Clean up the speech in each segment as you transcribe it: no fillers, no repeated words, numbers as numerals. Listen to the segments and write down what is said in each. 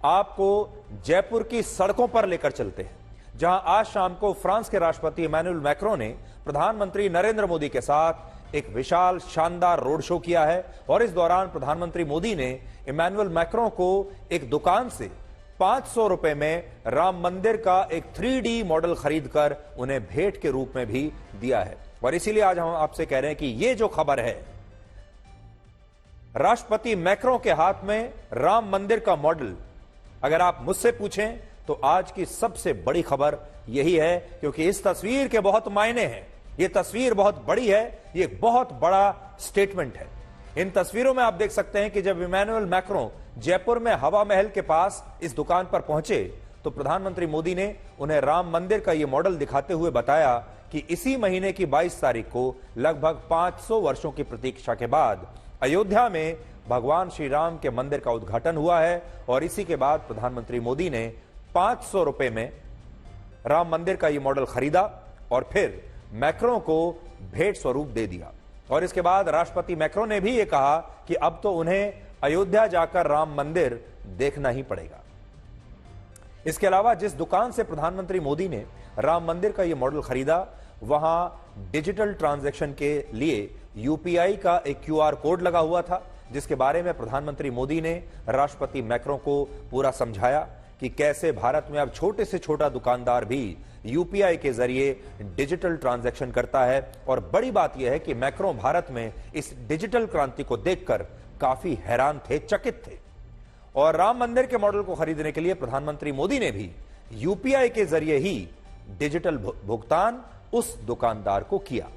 आपको जयपुर की सड़कों पर लेकर चलते हैं, जहां आज शाम को फ्रांस के राष्ट्रपति इमैनुअल मैक्रों ने प्रधानमंत्री नरेंद्र मोदी के साथ एक विशाल शानदार रोड शो किया है। और इस दौरान प्रधानमंत्री मोदी ने इमैनुअल मैक्रों को एक दुकान से 500 रुपए में राम मंदिर का एक 3D मॉडल खरीदकर उन्हें भेंट के रूप में भी दिया है। और इसीलिए आज हम आपसे कह रहे हैं कि यह जो खबर है, राष्ट्रपति मैक्रों के हाथ में राम मंदिर का मॉडल, अगर आप मुझसे पूछें तो आज की सबसे बड़ी खबर यही है, क्योंकि इस तस्वीर के बहुत मायने हैं। यह तस्वीर बहुत बड़ी है, यह एक बहुत बड़ा स्टेटमेंट है। इन तस्वीरों में आप देख सकते हैं कि जब इमैनुअल मैक्रों जयपुर में हवा महल के पास इस दुकान पर पहुंचे तो प्रधानमंत्री मोदी ने उन्हें राम मंदिर का यह मॉडल दिखाते हुए बताया कि इसी महीने की 22 तारीख को लगभग 500 वर्षों की प्रतीक्षा के बाद अयोध्या में भगवान श्री राम के मंदिर का उद्घाटन हुआ है। और इसी के बाद प्रधानमंत्री मोदी ने 500 रुपए में राम मंदिर का यह मॉडल खरीदा और फिर मैक्रों को भेंट स्वरूप दे दिया। और इसके बाद राष्ट्रपति मैक्रों ने भी यह कहा कि अब तो उन्हें अयोध्या जाकर राम मंदिर देखना ही पड़ेगा। इसके अलावा जिस दुकान से प्रधानमंत्री मोदी ने राम मंदिर का यह मॉडल खरीदा, वहां डिजिटल ट्रांजैक्शन के लिए यूपीआई का एक क्यूआर कोड लगा हुआ था, जिसके बारे में प्रधानमंत्री मोदी ने राष्ट्रपति मैक्रों को पूरा समझाया कि कैसे भारत में अब छोटे से छोटा दुकानदार भी यूपीआई के जरिए डिजिटल ट्रांजैक्शन करता है। और बड़ी बात यह है कि मैक्रों भारत में इस डिजिटल क्रांति को देखकर काफी हैरान थे, चकित थे। और राम मंदिर के मॉडल को खरीदने के लिए प्रधानमंत्री मोदी ने भी यूपीआई के जरिए ही डिजिटल भुगतान उस दुकानदार को किया।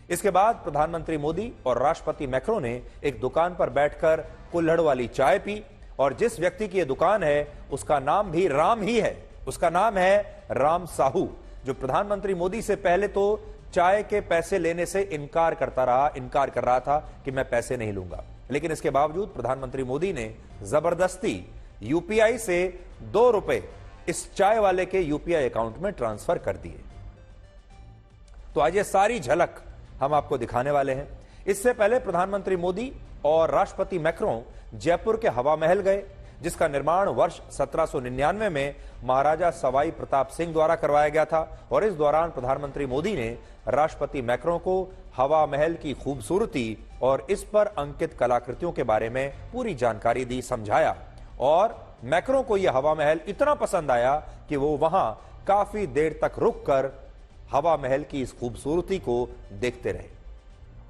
इसके बाद प्रधानमंत्री मोदी और राष्ट्रपति मैक्रों ने एक दुकान पर बैठकर कुल्हड़ वाली चाय पी। और जिस व्यक्ति की यह दुकान है उसका नाम भी राम ही है, उसका नाम है राम साहू, जो प्रधानमंत्री मोदी से पहले तो चाय के पैसे लेने से इनकार कर रहा था कि मैं पैसे नहीं लूंगा। लेकिन इसके बावजूद प्रधानमंत्री मोदी ने जबरदस्ती यूपीआई से 2 रुपए इस चाय वाले के यूपीआई अकाउंट में ट्रांसफर कर दिए। तो आज ये सारी झलक हम आपको दिखाने वाले हैं। इससे पहले प्रधानमंत्री मोदी और राष्ट्रपति मैक्रों जयपुर के हवा महल गए, जिसका निर्माण वर्ष 1799 में महाराजा सवाई प्रताप सिंह द्वारा करवाया गया था। और इस दौरान प्रधानमंत्री मोदी ने राष्ट्रपति मैक्रों को हवा महल की खूबसूरती और इस पर अंकित कलाकृतियों के बारे में पूरी जानकारी दी, समझाया। और मैक्रों को यह हवा महल इतना पसंद आया कि वो वहां काफी देर तक रुककर हवा महल की इस खूबसूरती को देखते रहे।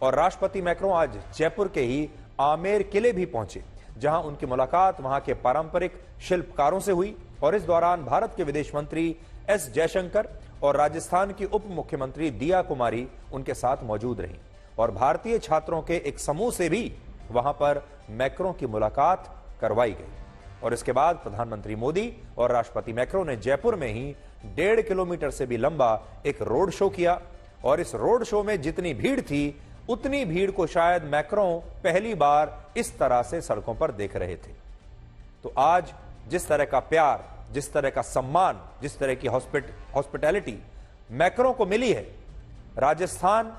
और राष्ट्रपति मैक्रों आज जयपुर के ही आमेर किले भी पहुंचे, जहां उनकी मुलाकात वहां के पारंपरिक शिल्पकारों से हुई। और इस दौरान भारत के विदेश मंत्री एस जयशंकर और राजस्थान की उप मुख्यमंत्री दिया कुमारी उनके साथ मौजूद रहीं। और भारतीय छात्रों के एक समूह से भी वहां पर मैक्रों की मुलाकात करवाई गई। और इसके बाद प्रधानमंत्री मोदी और राष्ट्रपति मैक्रों ने जयपुर में ही 1.5 किलोमीटर से भी लंबा एक रोड शो किया। और इस रोड शो में जितनी भीड़ थी, उतनी भीड़ को शायद मैक्रों पहली बार इस तरह से सड़कों पर देख रहे थे। तो आज जिस तरह का प्यार, जिस तरह का सम्मान, जिस तरह की हॉस्पिटैलिटी मैक्रों को मिली है राजस्थान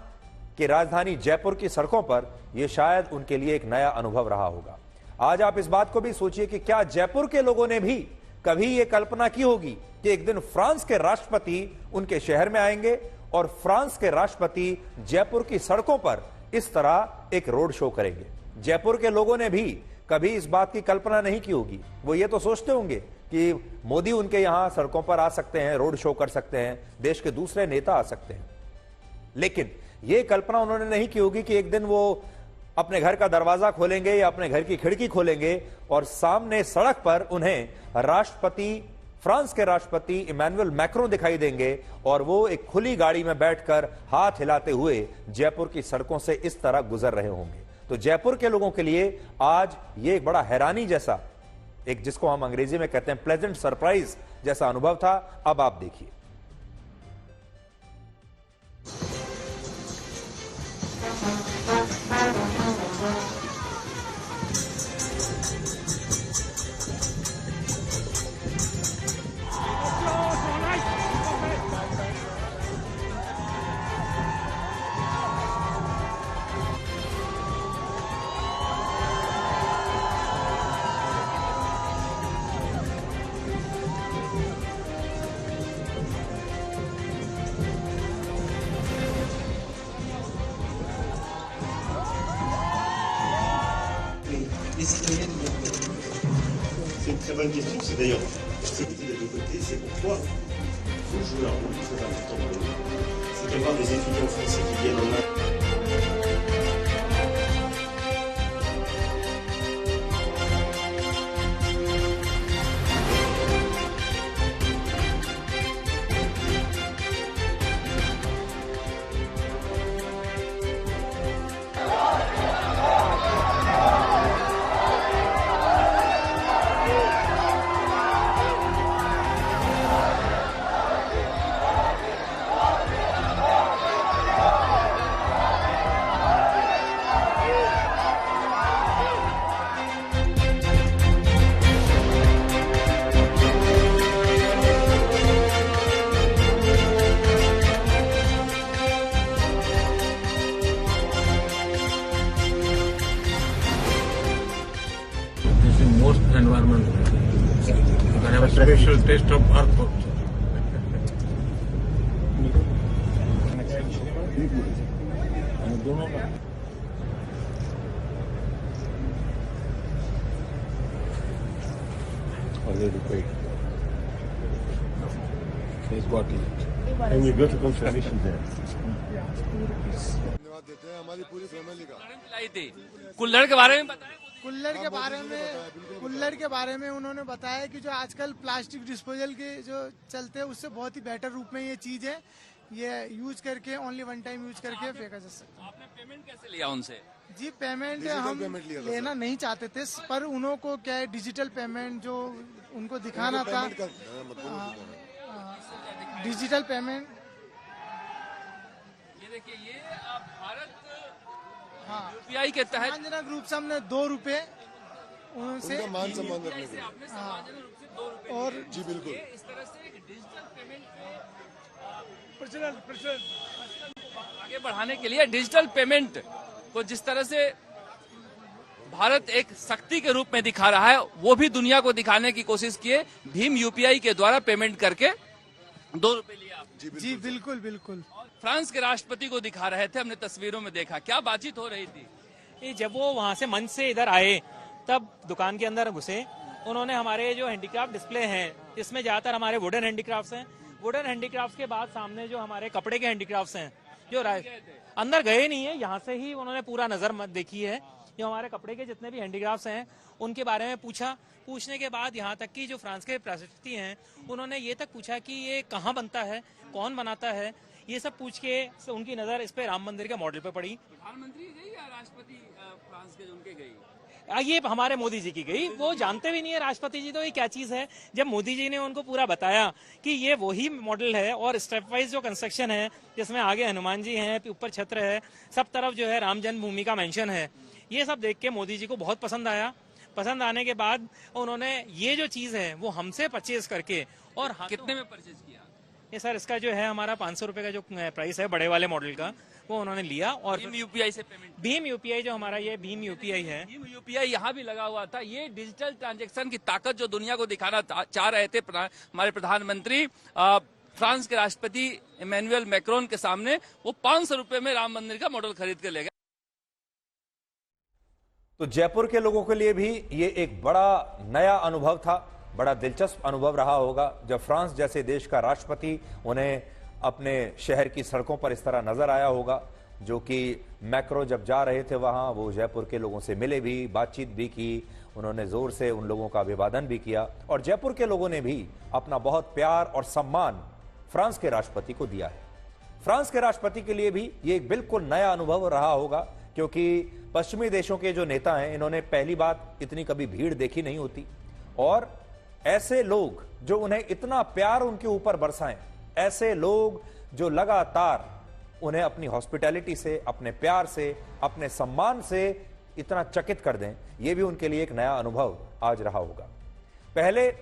की राजधानी जयपुर की सड़कों पर, यह शायद उनके लिए एक नया अनुभव रहा होगा। आज आप इस बात को भी सोचिए कि क्या जयपुर के लोगों ने भी कभी यह कल्पना की होगी कि एक दिन फ्रांस के राष्ट्रपति उनके शहर में आएंगे और फ्रांस के राष्ट्रपति जयपुर की सड़कों पर इस तरह एक रोड शो करेंगे। जयपुर के लोगों ने भी कभी इस बात की कल्पना नहीं की होगी। वो ये तो सोचते होंगे कि मोदी उनके यहां सड़कों पर आ सकते हैं, रोड शो कर सकते हैं, देश के दूसरे नेता आ सकते हैं, लेकिन यह कल्पना उन्होंने नहीं की होगी कि एक दिन वो अपने घर का दरवाजा खोलेंगे या अपने घर की खिड़की खोलेंगे और सामने सड़क पर उन्हें फ्रांस के राष्ट्रपति इमैनुअल मैक्रों दिखाई देंगे और वो एक खुली गाड़ी में बैठकर हाथ हिलाते हुए जयपुर की सड़कों से इस तरह गुजर रहे होंगे। तो जयपुर के लोगों के लिए आज ये एक बड़ा हैरानी जैसा, एक जिसको हम अंग्रेजी में कहते हैं प्लेजेंट सरप्राइज जैसा अनुभव था। अब आप देखिए। C'est une très bonne question. C'est d'ailleurs ce que dit des deux côtés. C'est pourquoi il faut jouer un rôle très important pour nous. C'est d'avoir des étudiants français qui viennent en Inde. Most environment. You can have a special taste of earth also. Already paid. He's got it. And we got a confirmation there. धन्यवाद देते हैं हमारी पूरी family का। लाई थी कुल्हड़ के बारे में बताया। कुल्हड़ के बारे में उन्होंने बताया कि जो आजकल प्लास्टिक डिस्पोजल के जो चलते हैं उससे बहुत ही बेटर रूप में ये चीज है, ये यूज करके ओनली वन टाइम यूज करके फेंका जा सकता है। आपने पेमेंट कैसे लिया उनसे? जी पेमेंट डिजिटल हम पेमेंट लिया था लेना नहीं चाहते थे, पर उनको क्या है डिजिटल पेमेंट जो उनको दिखाना था, डिजिटल पेमेंट। ये देखिए ये आप भारत हाँ यूपीआई के तहत सम्मानजनक रूप से हमने 2 रुपए उनसे उनका मान सम्मान रखने के लिए। आपने सम्मानजनक रूप से 2 रुपए और जी बिल्कुल। लिए। इस तरह से एक डिजिटल पेमेंट आगे बढ़ाने के लिए डिजिटल पेमेंट को जिस तरह से भारत एक शक्ति के रूप में दिखा रहा है, वो भी दुनिया को दिखाने की कोशिश किए। भीम यूपीआई के द्वारा पेमेंट करके 2 रुपए लिए आप। जी बिल्कुल बिल्कुल। फ्रांस के राष्ट्रपति को दिखा रहे थे, हमने तस्वीरों में देखा। क्या बातचीत हो रही थी? ये जब वो वहाँ से मंच से इधर आए तब दुकान के अंदर घुसे, उन्होंने हमारे जो हैंडीक्राफ्ट डिस्प्ले हैं इसमें ज्यादातर हमारे वुडन हैंडीक्राफ्ट्स हैं। वुडन हैंडीक्राफ्ट्स के बाद सामने जो हमारे कपड़े के हैंडीक्राफ्ट्स हैं जो अंदर गए नहीं है, यहाँ से ही उन्होंने पूरा नजर मत देखी है। जो हमारे कपड़े के जितने भी हैंडीक्राफ्ट्स हैं उनके बारे में पूछा। पूछने के बाद यहाँ तक कि जो फ्रांस के राष्ट्रपति हैं उन्होंने ये तक पूछा कि ये कहाँ बनता है, कौन बनाता है, ये सब पूछ के उनकी नजर इस पे राम मंदिर के मॉडल पे पड़ी। प्रधानमंत्री गई या राष्ट्रपति फ्रांस के उनके गई? ये हमारे मोदी जी की गई, वो जानते भी नहीं है राष्ट्रपति जी तो ये क्या चीज है। जब मोदी जी ने उनको पूरा बताया कि ये वही मॉडल है और स्टेप वाइज जो कंस्ट्रक्शन है जिसमें आगे हनुमान जी हैं, ऊपर छत्र है, सब तरफ जो है राम जन्मभूमि का मेंशन है, ये सब देख के मोदी जी को बहुत पसंद आया। पसंद आने के बाद उन्होंने ये जो चीज है वो हमसे परचेज करके और कितने में परचेज किया? ये सर इसका जो है हमारा 500 रुपए का जो प्राइस है बड़े वाले मॉडल का, वो उन्होंने लिया। और भीम यूपीआई से पेमेंट? भीम यूपीआई जो हमारा ये भीम यूपीआई है, भीम यूपीआई यहाँ भी लगा हुआ था। ये डिजिटल ट्रांजैक्शन की ताकत जो दुनिया को दिखाना चाह रहे थे हमारे प्रधानमंत्री फ्रांस के राष्ट्रपति इमैनुअल मैक्रोन के सामने, वो 500 रुपए में राम मंदिर का मॉडल खरीद कर ले गए। तो जयपुर के लोगों के लिए भी ये एक बड़ा नया अनुभव था, बड़ा दिलचस्प अनुभव रहा होगा जब फ्रांस जैसे देश का राष्ट्रपति उन्हें अपने शहर की सड़कों पर इस तरह नजर आया होगा। जो कि मैक्रो जब जा रहे थे वहां, वो जयपुर के लोगों से मिले भी, बातचीत भी की, उन्होंने जोर से उन लोगों का अभिवादन भी किया और जयपुर के लोगों ने भी अपना बहुत प्यार और सम्मान फ्रांस के राष्ट्रपति को दिया है। फ्रांस के राष्ट्रपति के लिए भी ये एक बिल्कुल नया अनुभव रहा होगा, क्योंकि पश्चिमी देशों के जो नेता हैं इन्होंने पहली बात इतनी कभी भीड़ देखी नहीं होती, और ऐसे लोग जो उन्हें इतना प्यार उनके ऊपर बरसाएं, ऐसे लोग जो लगातार उन्हें अपनी हॉस्पिटैलिटी से, अपने प्यार से, अपने सम्मान से इतना चकित कर दें, यह भी उनके लिए एक नया अनुभव आज रहा होगा। पहले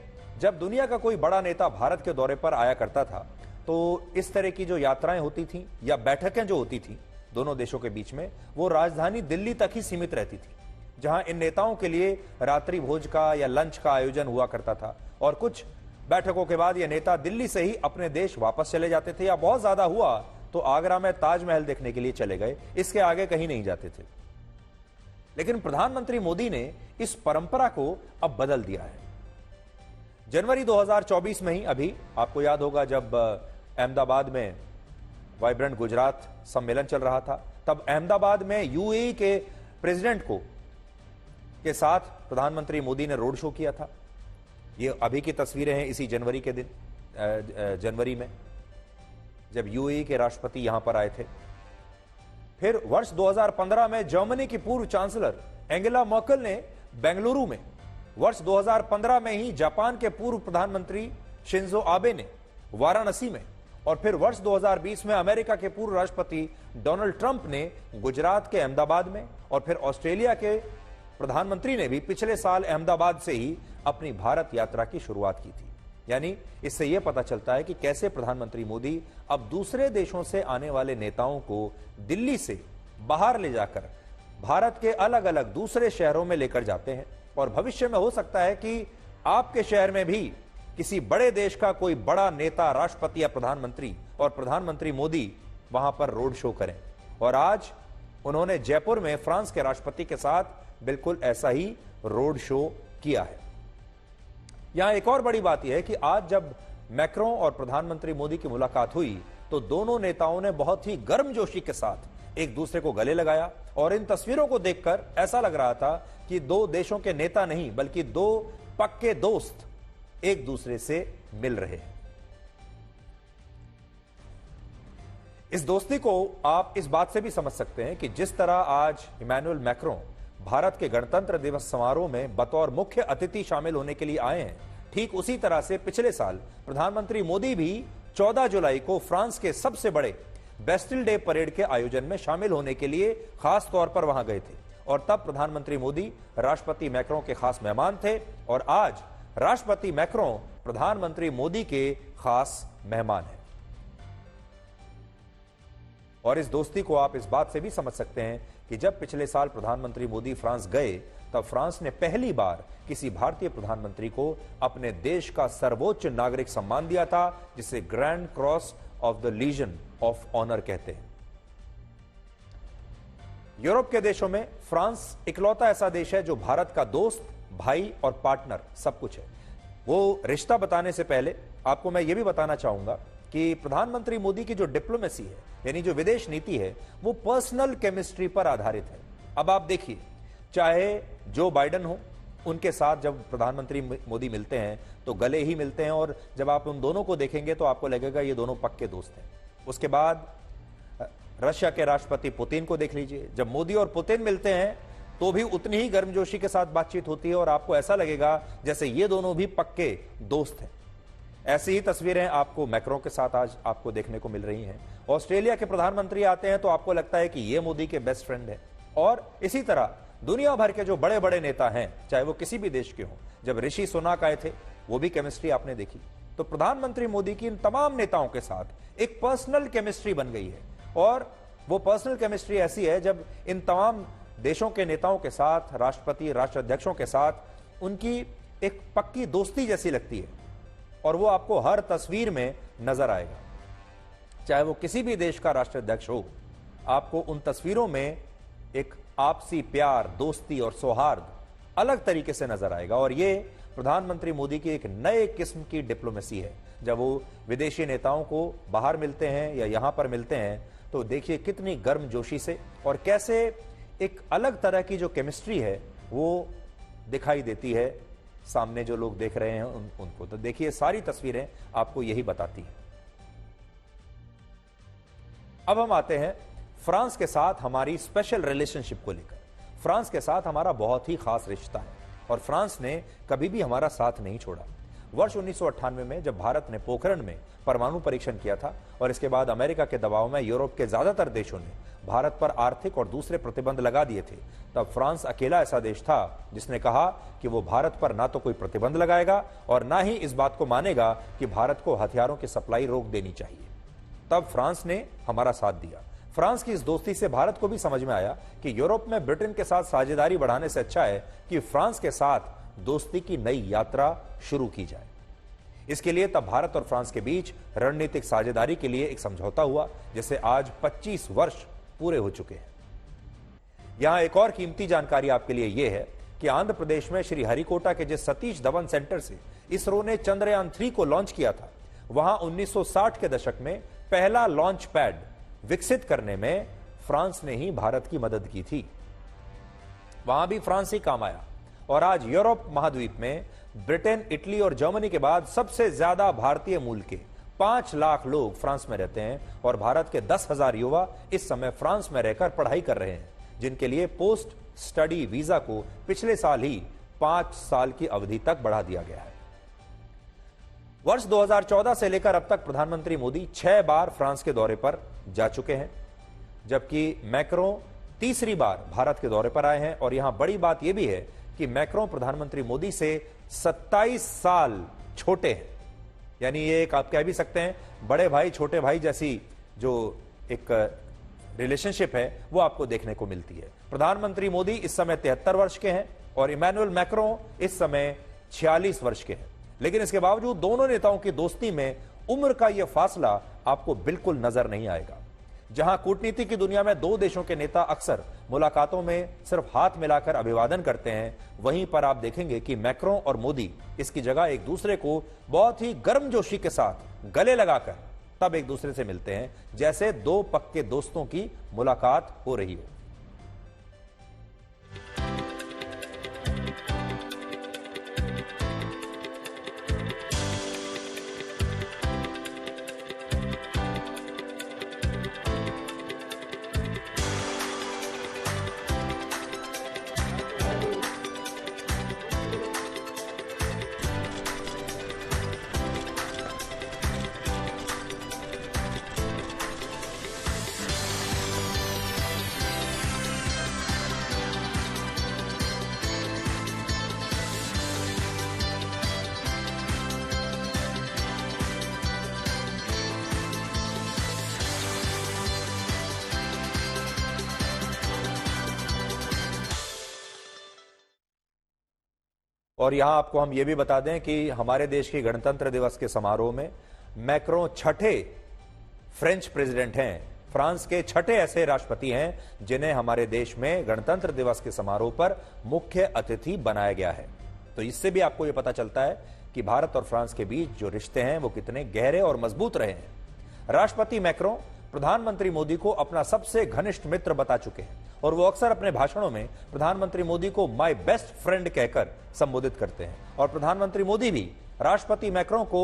जब दुनिया का कोई बड़ा नेता भारत के दौरे पर आया करता था तो इस तरह की जो यात्राएं होती थी या बैठकें जो होती थी दोनों देशों के बीच में, वो राजधानी दिल्ली तक ही सीमित रहती थी, जहां इन नेताओं के लिए रात्रि भोज का या लंच का आयोजन हुआ करता था और कुछ बैठकों के बाद ये नेता दिल्ली से ही अपने देश वापस चले जाते थे, या बहुत ज्यादा हुआ तो आगरा में ताजमहल देखने के लिए चले गए, इसके आगे कहीं नहीं जाते थे। लेकिन प्रधानमंत्री मोदी ने इस परंपरा को अब बदल दिया है। जनवरी 2024 में ही, अभी आपको याद होगा जब अहमदाबाद में वाइब्रेंट गुजरात सम्मेलन चल रहा था, तब अहमदाबाद में यूएई के प्रेसिडेंट के साथ प्रधानमंत्री मोदी ने रोड शो किया था। ये अभी की तस्वीरें हैं इसी जनवरी के दिन, जनवरी में जब यूएई के राष्ट्रपति यहां पर आए थे। फिर वर्ष 2015 में जर्मनी की पूर्व चांसलर एंगेला मर्केल ने बेंगलुरु में, वर्ष 2015 में ही जापान के पूर्व प्रधानमंत्री शिंजो आबे ने वाराणसी में, और फिर वर्ष 2020 में अमेरिका के पूर्व राष्ट्रपति डोनाल्ड ट्रंप ने गुजरात के अहमदाबाद में, और फिर ऑस्ट्रेलिया के प्रधानमंत्री ने भी पिछले साल अहमदाबाद से ही अपनी भारत यात्रा की शुरुआत की थी। यानी इससे यह पता चलता है कि कैसे प्रधानमंत्री मोदी अब दूसरे देशों से आने वाले नेताओं को दिल्ली से बाहर ले जाकर भारत के अलग अलग दूसरे शहरों में लेकर जाते हैं, और भविष्य में हो सकता है कि आपके शहर में भी किसी बड़े देश का कोई बड़ा नेता, राष्ट्रपति या प्रधानमंत्री, और प्रधानमंत्री मोदी वहां पर रोड शो करें। और आज उन्होंने जयपुर में फ्रांस के राष्ट्रपति के साथ बिल्कुल ऐसा ही रोड शो किया है। यहां एक और बड़ी बात यह है कि आज जब मैक्रों और प्रधानमंत्री मोदी की मुलाकात हुई तो दोनों नेताओं ने बहुत ही गर्मजोशी के साथ एक दूसरे को गले लगाया, और इन तस्वीरों को देखकर ऐसा लग रहा था कि दो देशों के नेता नहीं बल्कि दो पक्के दोस्त एक दूसरे से मिल रहे हैं। इस दोस्ती को आप इस बात से भी समझ सकते हैं कि जिस तरह आज इमैनुअल मैक्रों भारत के गणतंत्र दिवस समारोह में बतौर मुख्य अतिथि शामिल होने के लिए आए हैं, ठीक उसी तरह से पिछले साल प्रधानमंत्री मोदी भी 14 जुलाई को फ्रांस के सबसे बड़े बेस्टिल डे परेड के आयोजन में शामिल होने के लिए खास तौर पर वहां गए थे, और तब प्रधानमंत्री मोदी राष्ट्रपति मैक्रों के खास मेहमान थे, और आज राष्ट्रपति मैक्रों प्रधानमंत्री मोदी के खास मेहमान हैं। और इस दोस्ती को आप इस बात से भी समझ सकते हैं कि जब पिछले साल प्रधानमंत्री मोदी फ्रांस गए तब फ्रांस ने पहली बार किसी भारतीय प्रधानमंत्री को अपने देश का सर्वोच्च नागरिक सम्मान दिया था, जिसे grand cross of the legion of honour कहते हैं। यूरोप के देशों में फ्रांस इकलौता ऐसा देश है जो भारत का दोस्त, भाई और पार्टनर सब कुछ है। वो रिश्ता बताने से पहले आपको मैं ये भी बताना चाहूंगा कि प्रधानमंत्री मोदी की जो डिप्लोमेसी है, यानी जो विदेश नीति है, वो पर्सनल केमिस्ट्री पर आधारित है। अब आप देखिए, चाहे जो बाइडेन हो, उनके साथ जब प्रधानमंत्री मोदी मिलते हैं तो गले ही मिलते हैं, और जब आप उन दोनों को देखेंगे तो आपको लगेगा ये दोनों पक्के दोस्त हैं। उसके बाद रशिया के राष्ट्रपति पुतिन को देख लीजिए, जब मोदी और पुतिन मिलते हैं तो भी उतनी ही गर्मजोशी के साथ बातचीत होती है, और आपको ऐसा लगेगा जैसे ये दोनों भी पक्के दोस्त हैं। ऐसी ही तस्वीरें आपको मैक्रों के साथ आज आपको देखने को मिल रही हैं। ऑस्ट्रेलिया के प्रधानमंत्री आते हैं तो आपको लगता है कि ये मोदी के बेस्ट फ्रेंड है, और इसी तरह दुनिया भर के जो बड़े बड़े नेता हैं, चाहे वो किसी भी देश के हों, जब ऋषि सुनाक आए थे वो भी केमिस्ट्री आपने देखी। तो प्रधानमंत्री मोदी की इन तमाम नेताओं के साथ एक पर्सनल केमिस्ट्री बन गई है, और वो पर्सनल केमिस्ट्री ऐसी है जब इन तमाम देशों के नेताओं के साथ, राष्ट्रपति, राष्ट्राध्यक्षों के साथ उनकी एक पक्की दोस्ती जैसी लगती है, और वो आपको हर तस्वीर में नजर आएगा। चाहे वो किसी भी देश का राष्ट्राध्यक्ष हो, आपको उन तस्वीरों में एक आपसी प्यार, दोस्ती और सौहार्द अलग तरीके से नजर आएगा। और ये प्रधानमंत्री मोदी की एक नए किस्म की डिप्लोमेसी है। जब वो विदेशी नेताओं को बाहर मिलते हैं या यहां पर मिलते हैं तो देखिए कितनी गर्मजोशी से और कैसे एक अलग तरह की जो केमिस्ट्री है वो दिखाई देती है सामने जो लोग देख रहे हैं उनको। तो देखिए सारी तस्वीरें आपको यही बताती हैं। अब हम आते हैं फ्रांस के साथ हमारी स्पेशल रिलेशनशिप को लेकर। फ्रांस के साथ हमारा बहुत ही खास रिश्ता है और फ्रांस ने कभी भी हमारा साथ नहीं छोड़ा। वर्ष 1998 में जब भारत ने पोखरण में परमाणु परीक्षण किया था और इसके बाद अमेरिका के दबाव में यूरोप के ज्यादातर देशों ने भारत पर आर्थिक और दूसरे प्रतिबंध लगा दिए थे, तब फ्रांस अकेला ऐसा देश था जिसने कहा कि वो भारत पर ना तो कोई प्रतिबंध लगाएगा और ना ही इस बात को मानेगा कि भारत को हथियारों की सप्लाई रोक देनी चाहिए। तब फ्रांस ने हमारा साथ दिया। फ्रांस की इस दोस्ती से भारत को भी समझ में आया कि यूरोप में ब्रिटेन के साथ साझेदारी बढ़ाने से अच्छा है कि फ्रांस के साथ दोस्ती की नई यात्रा शुरू की जाए। इसके लिए तब भारत और फ्रांस के बीच रणनीतिक साझेदारी के लिए एक समझौता हुआ, जिसे आज 25 वर्ष पूरे हो चुके हैं। यहां एक और कीमती जानकारी आपके लिए यह है कि आंध्र प्रदेश में श्री हरिकोटा के जिस सतीश धवन सेंटर से इसरो ने चंद्रयान 3 को लॉन्च किया था, वहां 1960 के दशक में पहला लॉन्च पैड विकसित करने में फ्रांस ने ही भारत की मदद की थी। वहां भी फ्रांस ही काम आया और आज यूरोप महाद्वीप में ब्रिटेन, इटली और जर्मनी के बाद सबसे ज्यादा भारतीय मूल के 5 लाख लोग फ्रांस में रहते हैं और भारत के 10,000 युवा इस समय फ्रांस में रहकर पढ़ाई कर रहे हैं, जिनके लिए पोस्ट स्टडी वीजा को पिछले साल ही 5 साल की अवधि तक बढ़ा दिया गया है। वर्ष 2014 से लेकर अब तक प्रधानमंत्री मोदी 6 बार फ्रांस के दौरे पर जा चुके हैं, जबकि मैक्रों तीसरी बार भारत के दौरे पर आए हैं। और यहां बड़ी बात यह भी है कि मैक्रों प्रधानमंत्री मोदी से 27 साल छोटे हैं, यानी ये एक आप कह भी सकते हैं बड़े भाई छोटे भाई जैसी जो एक रिलेशनशिप है वो आपको देखने को मिलती है। प्रधानमंत्री मोदी इस समय 73 वर्ष के हैं और इमैनुअल मैक्रों इस समय 46 वर्ष के हैं, लेकिन इसके बावजूद दोनों नेताओं की दोस्ती में उम्र का यह फासला आपको बिल्कुल नजर नहीं आएगा। जहां कूटनीति की दुनिया में दो देशों के नेता अक्सर मुलाकातों में सिर्फ हाथ मिलाकर अभिवादन करते हैं, वहीं पर आप देखेंगे कि मैक्रों और मोदी इसकी जगह एक दूसरे को बहुत ही गर्मजोशी के साथ गले लगाकर तब एक दूसरे से मिलते हैं, जैसे दो पक्के दोस्तों की मुलाकात हो रही हो। और यहां आपको हम यह भी बता दें कि हमारे देश के गणतंत्र दिवस के समारोह में मैक्रों छठे फ्रेंच प्रेसिडेंट हैं, फ्रांस के छठे ऐसे राष्ट्रपति हैं जिन्हें हमारे देश में गणतंत्र दिवस के समारोह पर मुख्य अतिथि बनाया गया है। तो इससे भी आपको यह पता चलता है कि भारत और फ्रांस के बीच जो रिश्ते हैं वो कितने गहरे और मजबूत रहे हैं। राष्ट्रपति मैक्रों प्रधानमंत्री मोदी को अपना सबसे घनिष्ठ मित्र बता चुके हैं और वो अक्सर अपने भाषणों में प्रधानमंत्री मोदी को माय बेस्ट फ्रेंड कहकर संबोधित करते हैं। और प्रधानमंत्री मोदी भी राष्ट्रपति मैक्रों को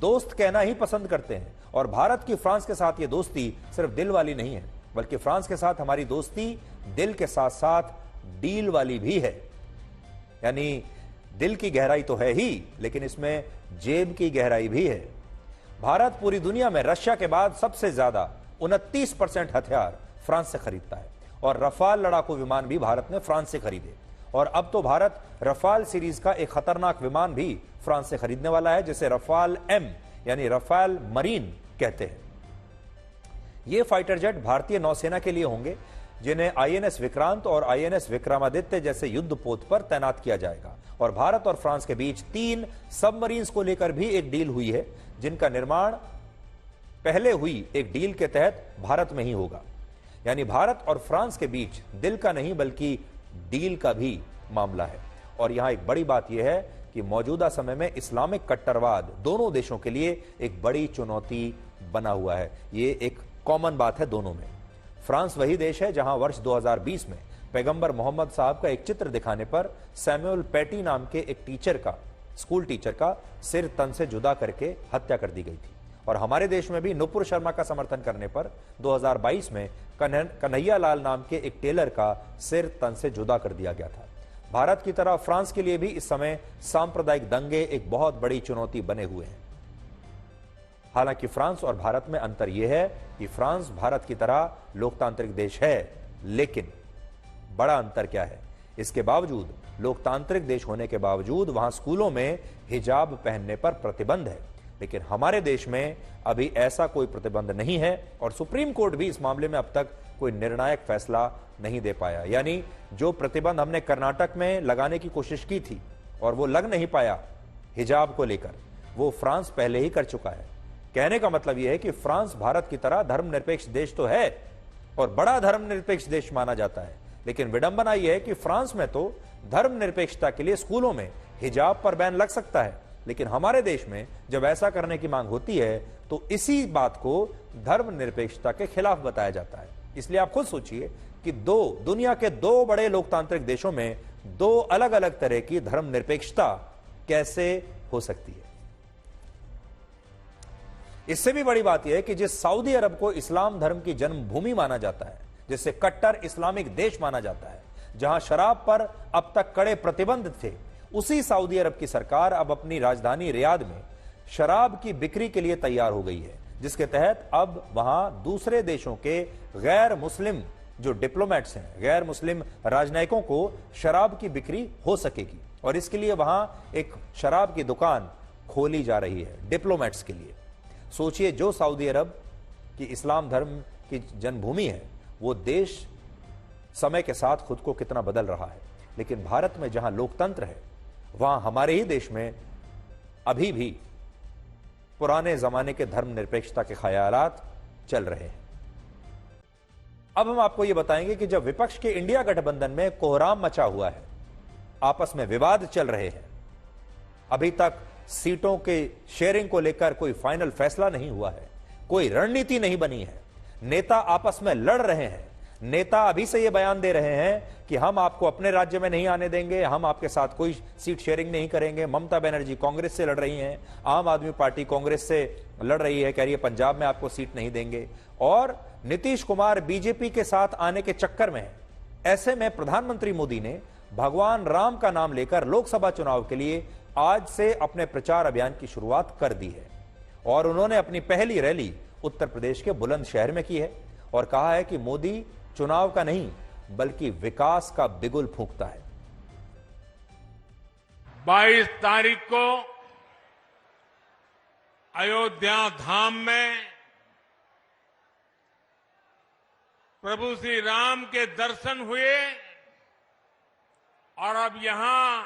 दोस्त कहना ही पसंद करते हैं। और भारत की फ्रांस के साथ ये दोस्ती सिर्फ दिल वाली नहीं है, बल्कि फ्रांस के साथ हमारी दोस्ती दिल के साथ साथ डील वाली भी है। यानी दिल की गहराई तो है ही, लेकिन इसमें जेब की गहराई भी है। भारत पूरी दुनिया में रशिया के बाद सबसे ज्यादा 29% हथियार फ्रांस से खरीदता है और रफाल लड़ाकू विमान भी भारत ने फ्रांस से खरीदे। और अब तो भारत रफाल सीरीज का एक खतरनाक विमान भी फ्रांस से खरीदने वाला है, जिसे रफाल एम यानी रफाल मरीन कहते हैं। ये फाइटर जेट भारतीय नौसेना के लिए होंगे, जिन्हें आईएनएस विक्रांत और आईएनएस विक्रमादित्य जैसे युद्धपोत पर तैनात किया जाएगा। और भारत और फ्रांस के बीच 3 सबमरीन्स को लेकर भी एक डील हुई है, जिनका निर्माण पहले हुई एक डील के तहत भारत में ही होगा। यानी भारत और फ्रांस के बीच दिल का नहीं बल्कि डील का भी मामला है। और यहां एक बड़ी बात यह है कि मौजूदा समय में इस्लामिक कट्टरवाद दोनों देशों के लिए एक बड़ी चुनौती बना हुआ है। ये एक कॉमन बात है दोनों में। फ्रांस वही देश है जहां वर्ष 2020 में पैगंबर मोहम्मद साहब का एक चित्र दिखाने पर सैमुअल पैटी नाम के एक टीचर का, स्कूल टीचर का सिर तन से जुदा करके हत्या कर दी गई थी। और हमारे देश में भी नुपुर शर्मा का समर्थन करने पर 2022 में कन्हैया लाल नाम के एक टेलर का सिर तन से जुदा कर दिया गया था। भारत की तरह फ्रांस के लिए भी इस समय सांप्रदायिक दंगे एक बहुत बड़ी चुनौती बने हुए हैं। हालांकि फ्रांस और भारत में अंतर यह है कि फ्रांस भारत की तरह लोकतांत्रिक देश है, लेकिन बड़ा अंतर क्या है? इसके बावजूद, लोकतांत्रिक देश होने के बावजूद वहां स्कूलों में हिजाब पहनने पर प्रतिबंध है। लेकिन हमारे देश में अभी ऐसा कोई प्रतिबंध नहीं है और सुप्रीम कोर्ट भी इस मामले में अब तक कोई निर्णायक फैसला नहीं दे पाया। यानी जो प्रतिबंध हमने कर्नाटक में लगाने की कोशिश की थी और वो लग नहीं पाया हिजाब को लेकर, वो फ्रांस पहले ही कर चुका है। कहने का मतलब यह है कि फ्रांस भारत की तरह धर्मनिरपेक्ष देश तो है और बड़ा धर्मनिरपेक्ष देश माना जाता है, लेकिन विडंबना यह है कि फ्रांस में तो धर्मनिरपेक्षता के लिए स्कूलों में हिजाब पर बैन लग सकता है, लेकिन हमारे देश में जब ऐसा करने की मांग होती है तो इसी बात को धर्मनिरपेक्षता के खिलाफ बताया जाता है। इसलिए आप खुद सोचिए कि दुनिया के दो बड़े लोकतांत्रिक देशों में दो अलग अलग तरह की धर्मनिरपेक्षता कैसे हो सकती है। इससे भी बड़ी बात यह है कि जिस सऊदी अरब को इस्लाम धर्म की जन्मभूमि माना जाता है, जिसे कट्टर इस्लामिक देश माना जाता है, जहां शराब पर अब तक कड़े प्रतिबंध थे, उसी सऊदी अरब की सरकार अब अपनी राजधानी रियाद में शराब की बिक्री के लिए तैयार हो गई है, जिसके तहत अब वहां दूसरे देशों के गैर मुस्लिम जो डिप्लोमेट्स हैं, गैर मुस्लिम राजनयिकों को शराब की बिक्री हो सकेगी। और इसके लिए वहां एक शराब की दुकान खोली जा रही है डिप्लोमेट्स के लिए। सोचिए, जो सऊदी अरब की इस्लाम धर्म की जन्मभूमि है, वो देश समय के साथ खुद को कितना बदल रहा है। लेकिन भारत में जहां लोकतंत्र है, वहां हमारे ही देश में अभी भी पुराने जमाने के धर्मनिरपेक्षता के ख्यालात चल रहे हैं। अब हम आपको यह बताएंगे कि जब विपक्ष के इंडिया गठबंधन में कोहराम मचा हुआ है, आपस में विवाद चल रहे हैं, अभी तक सीटों के शेयरिंग को लेकर कोई फाइनल फैसला नहीं हुआ है, कोई रणनीति नहीं बनी है, नेता आपस में लड़ रहे हैं, नेता अभी से यह बयान दे रहे हैं कि हम आपको अपने राज्य में नहीं आने देंगे, हम आपके साथ कोई सीट शेयरिंग नहीं करेंगे। ममता बनर्जी कांग्रेस से लड़ रही हैं, आम आदमी पार्टी कांग्रेस से लड़ रही है, कह रही है पंजाब में आपको सीट नहीं देंगे, और नीतीश कुमार बीजेपी के साथ आने के चक्कर में है। ऐसे में प्रधानमंत्री मोदी ने भगवान राम का नाम लेकर लोकसभा चुनाव के लिए आज से अपने प्रचार अभियान की शुरुआत कर दी है और उन्होंने अपनी पहली रैली उत्तर प्रदेश के बुलंदशहर में की है और कहा है कि मोदी चुनाव का नहीं बल्कि विकास का बिगुल फूंकता है। 22 तारीख को अयोध्या धाम में प्रभु श्री राम के दर्शन हुए और अब यहां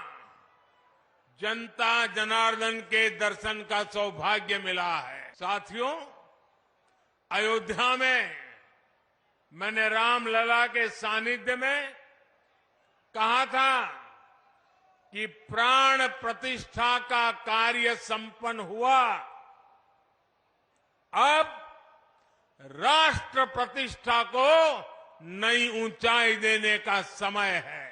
जनता जनार्दन के दर्शन का सौभाग्य मिला है। साथियों, अयोध्या में मैंने रामलला के सानिध्य में कहा था कि प्राण प्रतिष्ठा का कार्य संपन्न हुआ, अब राष्ट्र प्रतिष्ठा को नई ऊंचाई देने का समय है।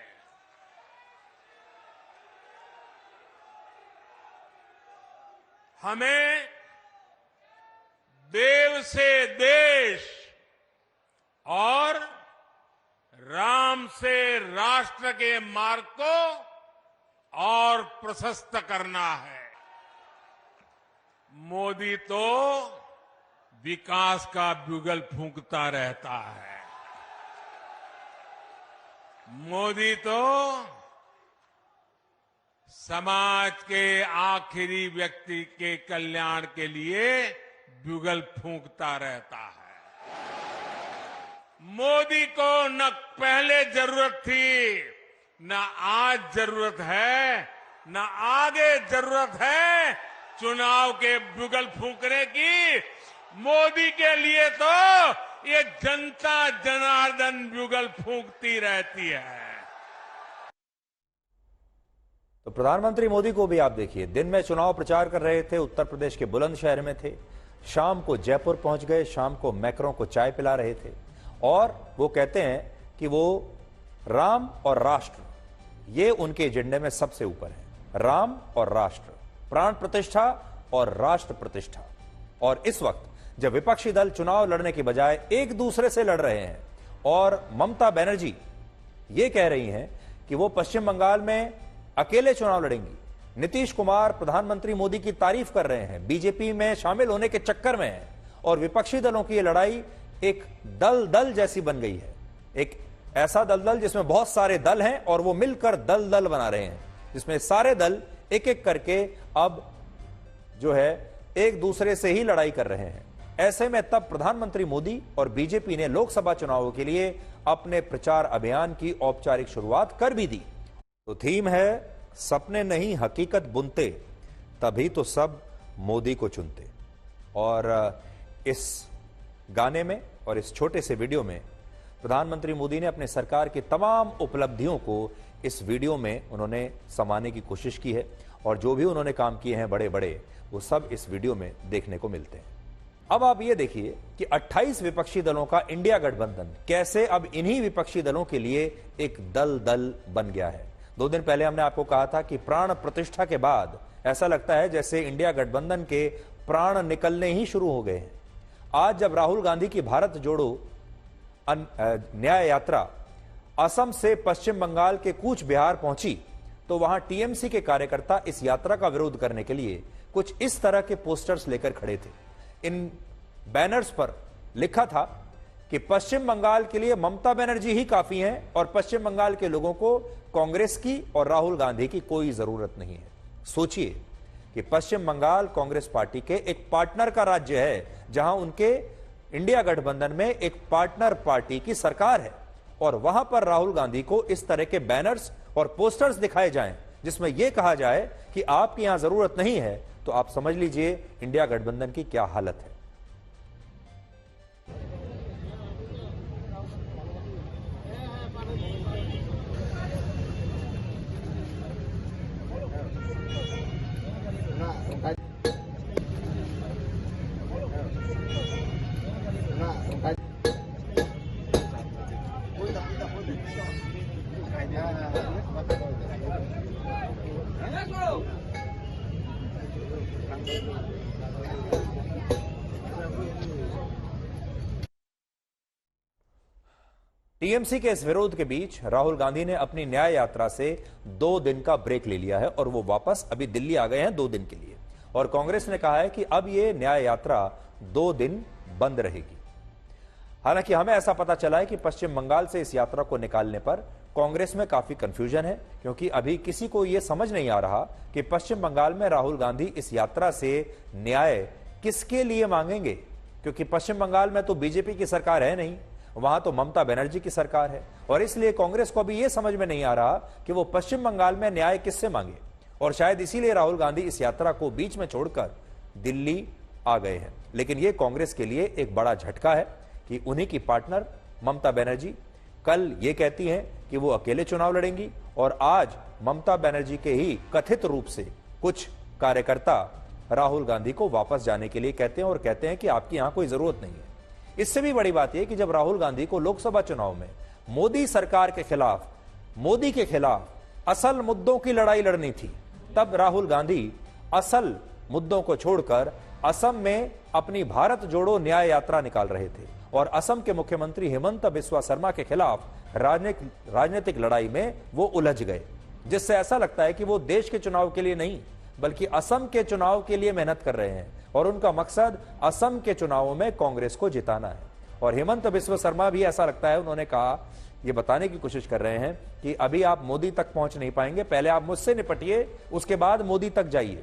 हमें देव से देश और राम से राष्ट्र के मार्ग को और प्रशस्त करना है। मोदी तो विकास का बुगल फूंकता रहता है। मोदी तो समाज के आखिरी व्यक्ति के कल्याण के लिए बुगल फूंकता रहता है। मोदी को न पहले जरूरत थी, न आज जरूरत है, न आगे जरूरत है चुनाव के बुगल फूंकने की। मोदी के लिए तो ये जनता जनार्दन बुगल फूंकती रहती है। तो प्रधानमंत्री मोदी को भी आप देखिए, दिन में चुनाव प्रचार कर रहे थे, उत्तर प्रदेश के बुलंदशहर में थे, शाम को जयपुर पहुंच गए, शाम को मैक्रों को चाय पिला रहे थे और वो कहते हैं कि वो राम और राष्ट्र ये उनके एजेंडे में सबसे ऊपर है। राम और राष्ट्र, प्राण प्रतिष्ठा और राष्ट्र प्रतिष्ठा। और इस वक्त जब विपक्षी दल चुनाव लड़ने की बजाय एक दूसरे से लड़ रहे हैं और ममता बनर्जी ये कह रही हैं कि वो पश्चिम बंगाल में अकेले चुनाव लड़ेंगी, नीतीश कुमार प्रधानमंत्री मोदी की तारीफ कर रहे हैं, बीजेपी में शामिल होने के चक्कर में है और विपक्षी दलों की ये लड़ाई एक दल जैसी बन गई है। एक ऐसा दल जिसमें बहुत सारे दल हैं और वो मिलकर दल बना रहे हैं, जिसमें सारे दल एक एक करके अब जो है एक दूसरे से ही लड़ाई कर रहे हैं। ऐसे में तब प्रधानमंत्री मोदी और बीजेपी ने लोकसभा चुनावों के लिए अपने प्रचार अभियान की औपचारिक शुरुआत कर भी दी। तो थीम है सपने नहीं हकीकत बुनते, तभी तो सब मोदी को चुनते। और इस गाने में और इस छोटे से वीडियो में प्रधानमंत्री मोदी ने अपने सरकार की तमाम उपलब्धियों को इस वीडियो में उन्होंने समाने की कोशिश की है और जो भी उन्होंने काम किए हैं बड़े बड़े, वो सब इस वीडियो में देखने को मिलते हैं। अब आप ये देखिए कि 28 विपक्षी दलों का इंडिया गठबंधन कैसे अब इन्हीं विपक्षी दलों के लिए एक दल बन गया है। 2 दिन पहले हमने आपको कहा था कि प्राण प्रतिष्ठा के बाद ऐसा लगता है जैसे इंडिया गठबंधन के प्राण निकलने ही शुरू हो गए हैं। आज जब राहुल गांधी की भारत जोड़ो न्याय यात्रा असम से पश्चिम बंगाल के कूच बिहार पहुंची, तो वहां टीएमसी के कार्यकर्ता इस यात्रा का विरोध करने के लिए कुछ इस तरह के पोस्टर्स लेकर खड़े थे। इन बैनर्स पर लिखा था कि पश्चिम बंगाल के लिए ममता बनर्जी ही काफी हैं और पश्चिम बंगाल के लोगों को कांग्रेस की और राहुल गांधी की कोई जरूरत नहीं है। सोचिए कि पश्चिम बंगाल कांग्रेस पार्टी के एक पार्टनर का राज्य है, जहां उनके इंडिया गठबंधन में एक पार्टनर पार्टी की सरकार है, और वहां पर राहुल गांधी को इस तरह के बैनर्स और पोस्टर्स दिखाए जाएं जिसमें यह कहा जाए कि आपकी यहां जरूरत नहीं है, तो आप समझ लीजिए इंडिया गठबंधन की क्या हालत है। टीएमसी के इस विरोध के बीच राहुल गांधी ने अपनी न्याय यात्रा से 2 दिन का ब्रेक ले लिया है और वो वापस अभी दिल्ली आ गए हैं 2 दिन के लिए। और कांग्रेस ने कहा है कि अब ये न्याय यात्रा 2 दिन बंद रहेगी। हालांकि हमें ऐसा पता चला है कि पश्चिम बंगाल से इस यात्रा को निकालने पर कांग्रेस में काफी कंफ्यूजन है, क्योंकि अभी किसी को यह समझ नहीं आ रहा कि पश्चिम बंगाल में राहुल गांधी इस यात्रा से न्याय किसके लिए मांगेंगे, क्योंकि पश्चिम बंगाल में तो बीजेपी की सरकार है नहीं, वहां तो ममता बनर्जी की सरकार है। और इसलिए कांग्रेस को अभी यह समझ में नहीं आ रहा कि वो पश्चिम बंगाल में न्याय किससे मांगे, और शायद इसीलिए राहुल गांधी इस यात्रा को बीच में छोड़कर दिल्ली आ गए हैं। लेकिन यह कांग्रेस के लिए एक बड़ा झटका है कि उन्हीं की पार्टनर ममता बनर्जी कल ये कहती हैं कि वो अकेले चुनाव लड़ेंगी, और आज ममता बनर्जी के ही कथित रूप से कुछ कार्यकर्ता राहुल गांधी को वापस जाने के लिए कहते हैं और कहते हैं कि आपकी यहां कोई जरूरत नहीं है। इससे भी बड़ी बात यह कि जब राहुल गांधी को लोकसभा चुनाव में मोदी सरकार के खिलाफ, मोदी के खिलाफ असल मुद्दों की लड़ाई लड़नी थी, तब राहुल गांधी असल मुद्दों को छोड़कर असम में अपनी भारत जोड़ो न्याय यात्रा निकाल रहे थे और असम के मुख्यमंत्री हेमंत बिस्वा शर्मा के खिलाफ राजनीतिक लड़ाई में वो उलझ गए, जिससे ऐसा लगता है कि वो देश के चुनाव के लिए नहीं बल्कि असम के चुनाव के लिए मेहनत कर रहे हैं और उनका मकसद असम के चुनावों में कांग्रेस को जिताना है। और हेमंत बिस्वा शर्मा भी ऐसा लगता है, उन्होंने कहा, ये बताने की कोशिश कर रहे हैं कि अभी आप मोदी तक पहुंच नहीं पाएंगे, पहले आप मुझसे निपटिए, उसके बाद मोदी तक जाइए।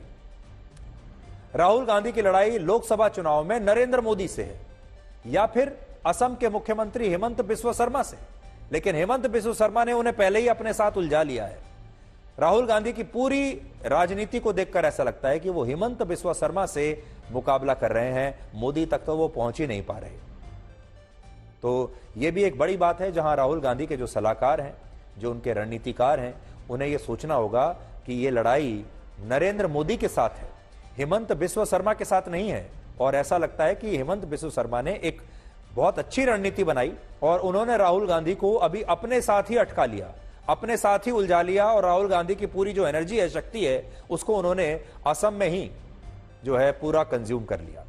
राहुल गांधी की लड़ाई लोकसभा चुनाव में नरेंद्र मोदी से है या फिर असम के मुख्यमंत्री हेमंत बिस्वा शर्मा से, लेकिन हेमंत बिस्वा शर्मा ने उन्हें पहले ही अपने साथ उलझा लिया है। राहुल गांधी की पूरी राजनीति को देखकर ऐसा लगता है कि वो हेमंत बिस्वा शर्मा से मुकाबला कर रहे हैं, मोदी तक तो वो पहुंच ही नहीं पा रहे। तो ये भी एक बड़ी बात है, जहां राहुल गांधी के जो सलाहकार हैं, जो उनके रणनीतिकार हैं, उन्हें यह सोचना होगा कि ये लड़ाई नरेंद्र मोदी के साथ है, हेमंत बिस्वा शर्मा के साथ नहीं है। और ऐसा लगता है कि हेमंत बिस्वा शर्मा ने एक बहुत अच्छी रणनीति बनाई और उन्होंने राहुल गांधी को अभी अपने साथ ही अटका लिया, अपने साथ ही उलझा लिया, और राहुल गांधी की पूरी जो एनर्जी है, शक्ति है, उसको उन्होंने असम में ही जो है पूरा कंज्यूम कर लिया।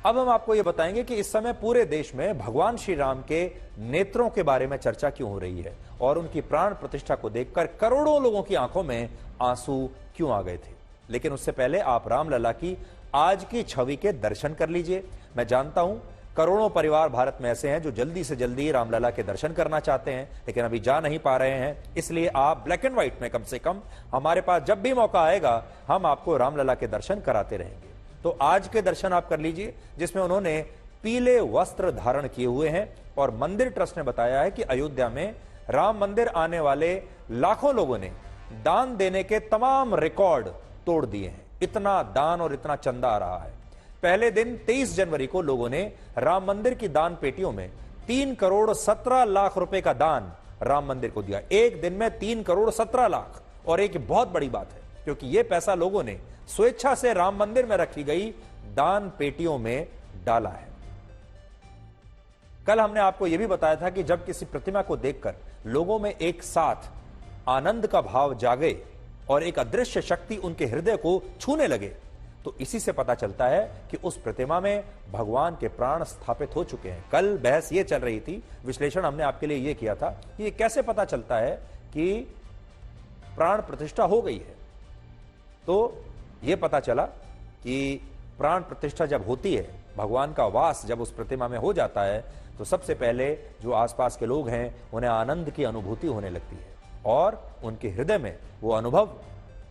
अब हम आपको यह बताएंगे कि इस समय पूरे देश में भगवान श्री राम के नेत्रों के बारे में चर्चा क्यों हो रही है और उनकी प्राण प्रतिष्ठा को देखकर करोड़ों लोगों की आंखों में आंसू क्यों आ गए थे। लेकिन उससे पहले आप रामलला की आज की छवि के दर्शन कर लीजिए। मैं जानता हूं करोड़ों परिवार भारत में ऐसे हैं जो जल्दी से जल्दी रामलला के दर्शन करना चाहते हैं, लेकिन अभी जा नहीं पा रहे हैं। इसलिए आप ब्लैक एंड व्हाइट में कम से कम हमारे पास जब भी मौका आएगा हम आपको रामलला के दर्शन कराते रहेंगे। तो आज के दर्शन आप कर लीजिए, जिसमें उन्होंने पीले वस्त्र धारण किए हुए हैं और मंदिर ट्रस्ट ने बताया है कि अयोध्या में राम मंदिर आने वाले लाखों लोगों ने दान देने के तमाम रिकॉर्ड तोड़ दिए हैं। इतना दान और इतना चंदा आ रहा है। पहले दिन 23 जनवरी को लोगों ने राम मंदिर की दान पेटियों में 3 करोड़ 17 लाख रुपए का दान राम मंदिर को दिया। एक दिन में 3,17,00,000। और एक बहुत बड़ी बात है क्योंकि यह पैसा लोगों ने स्वेच्छा से राम मंदिर में रखी गई दान पेटियों में डाला है। कल हमने आपको यह भी बताया था कि जब किसी प्रतिमा को देखकर लोगों में एक साथ आनंद का भाव जागे और एक अदृश्य शक्ति उनके हृदय को छूने लगे, तो इसी से पता चलता है कि उस प्रतिमा में भगवान के प्राण स्थापित हो चुके हैं। कल बहस यह चल रही थी, विश्लेषण हमने आपके लिए यह किया था कि यह कैसे पता चलता है कि प्राण प्रतिष्ठा हो गई है। तो यह पता चला कि प्राण प्रतिष्ठा जब होती है, भगवान का वास जब उस प्रतिमा में हो जाता है, तो सबसे पहले जो आसपास के लोग हैं उन्हें आनंद की अनुभूति होने लगती है और उनके हृदय में वो अनुभव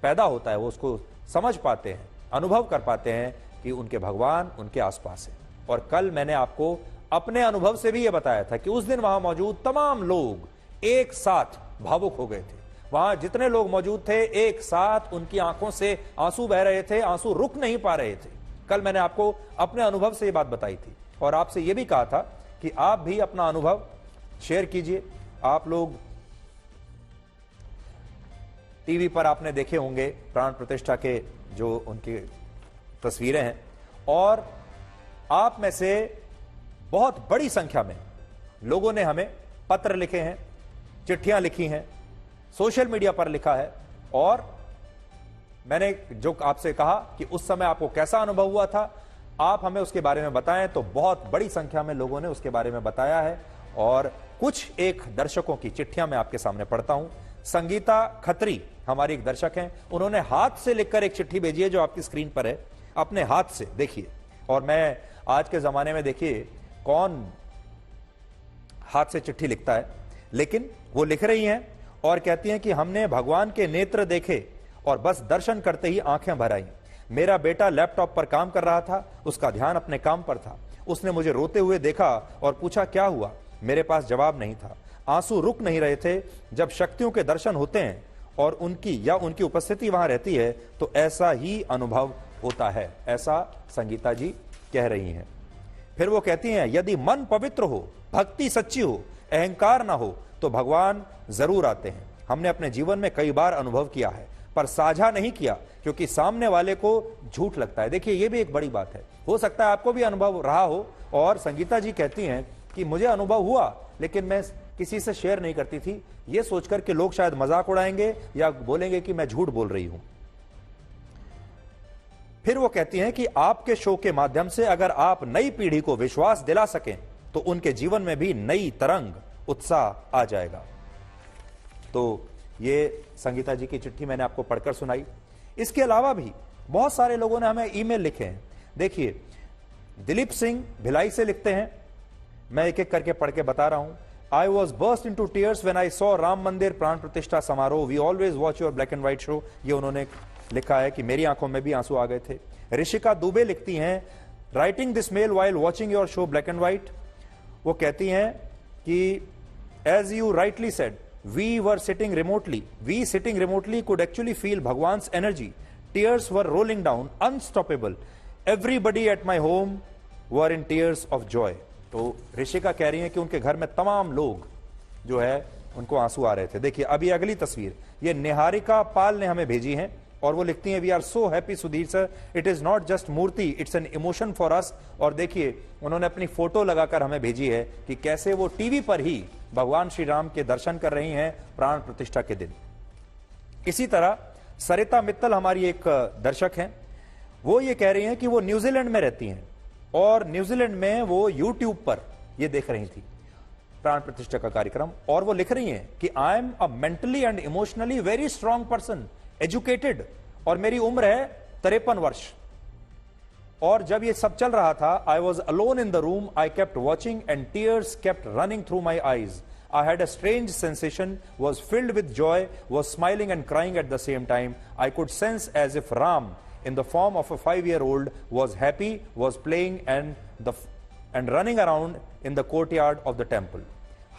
पैदा होता है, वो उसको समझ पाते हैं, अनुभव कर पाते हैं कि उनके भगवान उनके आसपास है। और कल मैंने आपको अपने अनुभव से भी यह बताया था कि उस दिन वहां मौजूद तमाम लोग एक साथ भावुक हो गए थे। वहां जितने लोग मौजूद थे एक साथ उनकी आंखों से आंसू बह रहे थे, आंसू रुक नहीं पा रहे थे। कल मैंने आपको अपने अनुभव से यह बात बताई थी और आपसे यह भी कहा था कि आप भी अपना अनुभव शेयर कीजिए। आप लोग टीवी पर आपने देखे होंगे प्राण प्रतिष्ठा के जो उनकी तस्वीरें हैं और आप में से बहुत बड़ी संख्या में लोगों ने हमें पत्र लिखे हैं, चिट्ठियां लिखी हैं, सोशल मीडिया पर लिखा है। और मैंने जो आपसे कहा कि उस समय आपको कैसा अनुभव हुआ था, आप हमें उसके बारे में बताएं, तो बहुत बड़ी संख्या में लोगों ने उसके बारे में बताया है। और कुछ एक दर्शकों की चिट्ठियां मैं आपके सामने पढ़ता हूं। संगीता खत्री हमारी एक दर्शक हैं, उन्होंने हाथ से लिखकर एक चिट्ठी भेजी है जो आपकी स्क्रीन पर है, अपने हाथ से देखिए। और मैं आज के जमाने में देखिए कौन हाथ से चिट्ठी लिखता है, लेकिन वो लिख रही हैं और कहती हैं कि हमने भगवान के नेत्र देखे और बस दर्शन करते ही आंखें भर आईं। मेरा बेटा लैपटॉप पर काम कर रहा था, उसका ध्यान अपने काम पर था। उसने मुझे रोते हुए देखा और पूछा क्या हुआ। मेरे पास जवाब नहीं था, आंसू रुक नहीं रहे थे। जब शक्तियों के दर्शन होते हैं और उनकी उपस्थिति वहां रहती है तो ऐसा ही अनुभव होता है, ऐसा संगीता जी कह रही हैं। फिर वो कहती हैं यदि मन पवित्र हो, भक्ति सच्ची हो, अहंकार ना हो तो भगवान जरूर आते हैं। हमने अपने जीवन में कई बार अनुभव किया है पर साझा नहीं किया क्योंकि सामने वाले को झूठ लगता है। देखिए ये भी एक बड़ी बात है, हो सकता है आपको भी अनुभव रहा हो। और संगीता जी कहती हैं कि मुझे अनुभव हुआ लेकिन मैं किसी से शेयर नहीं करती थी, ये सोचकर कि लोग शायद मजाक उड़ाएंगे या बोलेंगे कि मैं झूठ बोल रही हूं। फिर वो कहती हैं कि आपके शो के माध्यम से अगर आप नई पीढ़ी को विश्वास दिला सकें तो उनके जीवन में भी नई तरंग, उत्साह आ जाएगा। तो ये संगीता जी की चिट्ठी मैंने आपको पढ़कर सुनाई। इसके अलावा भी बहुत सारे लोगों ने हमें ईमेल लिखे हैं। देखिए दिलीप सिंह भिलाई से लिखते हैं, मैं एक एक करके पढ़ के बता रहा हूं। I was burst into tears when I saw Ram मंदिर प्राण प्रतिष्ठा समारोह। We always watch your black and white show। ये उन्होंने लिखा है कि मेरी आंखों में भी आंसू आ गए थे। ऋषिका दुबे लिखती हैं writing this mail while watching your show black and white। वो कहती हैं कि as you rightly said, we sitting remotely could actually feel Bhagwan's energy। Tears were rolling down, unstoppable। Everybody at my home were in tears of joy। तो ऋषिका कह रही हैं कि उनके घर में तमाम लोग जो है उनको आंसू आ रहे थे। देखिए अभी अगली तस्वीर ये निहारिका पाल ने हमें भेजी है और वो लिखती हैं we are so happy Sudhir sir, it is not just मूर्ति, it's an emotion for us. और देखिए उन्होंने अपनी फोटो लगाकर हमें भेजी है कि कैसे वो टीवी पर ही भगवान श्री राम के दर्शन कर रही हैं प्राण प्रतिष्ठा के दिन। इसी तरह सरिता मित्तल हमारी एक दर्शक हैं, वो ये कह रही हैं कि वो न्यूजीलैंड में रहती हैं और न्यूजीलैंड में वो यूट्यूब पर ये देख रही थी प्राण प्रतिष्ठा का कार्यक्रम। और वो लिख रही हैं कि I am a mentally and emotionally very strong person, educated, और मेरी उम्र है 53 वर्ष। और जब ये सब चल रहा था I was alone in the room, I kept watching and tears kept running through my eyes. I had a strange sensation, was filled with joy, was smiling and crying at the same time. I could sense as if Ram, in the form of a 5-year-old, was happy, was playing and running around in the courtyard of the temple.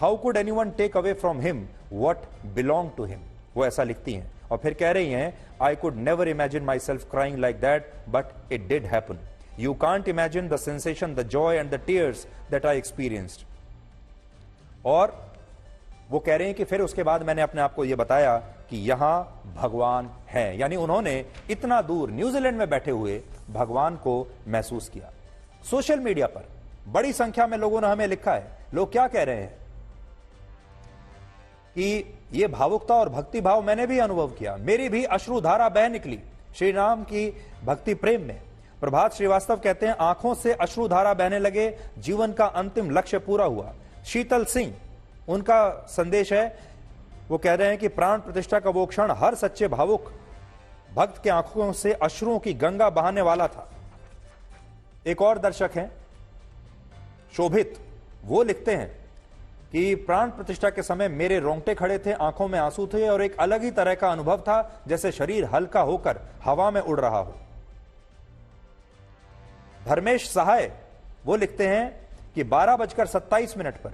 How could anyone take away from him what belonged to him? वो ऐसा लिखती हैं और फिर कह रही हैं I could never imagine myself crying like that, but it did happen. You can't imagine the sensation, the joy and the tears that I experienced. और वो कह रहे हैं कि फिर उसके बाद मैंने अपने आप को यह बताया कि यहां भगवान है, यानी उन्होंने इतना दूर न्यूजीलैंड में बैठे हुए भगवान को महसूस किया। सोशल मीडिया पर बड़ी संख्या में लोगों ने हमें लिखा है, लोग क्या कह रहे हैं कि यह भावुकता और भक्ति भाव मैंने भी अनुभव किया, मेरी भी अश्रुधारा बह निकली श्री राम की भक्ति प्रेम में। प्रभात श्रीवास्तव कहते हैं आंखों से अश्रुधारा बहने लगे, जीवन का अंतिम लक्ष्य पूरा हुआ। शीतल सिंह, उनका संदेश है, वो कह रहे हैं कि प्राण प्रतिष्ठा का वो क्षण हर सच्चे भावुक भक्त के आंखों से अश्रुओं की गंगा बहाने वाला था। एक और दर्शक हैं शोभित, वो लिखते हैं कि प्राण प्रतिष्ठा के समय मेरे रोंगटे खड़े थे, आंखों में आंसू थे और एक अलग ही तरह का अनुभव था, जैसे शरीर हल्का होकर हवा में उड़ रहा हो। धर्मेश सहाय, वो लिखते हैं कि 12:27 पर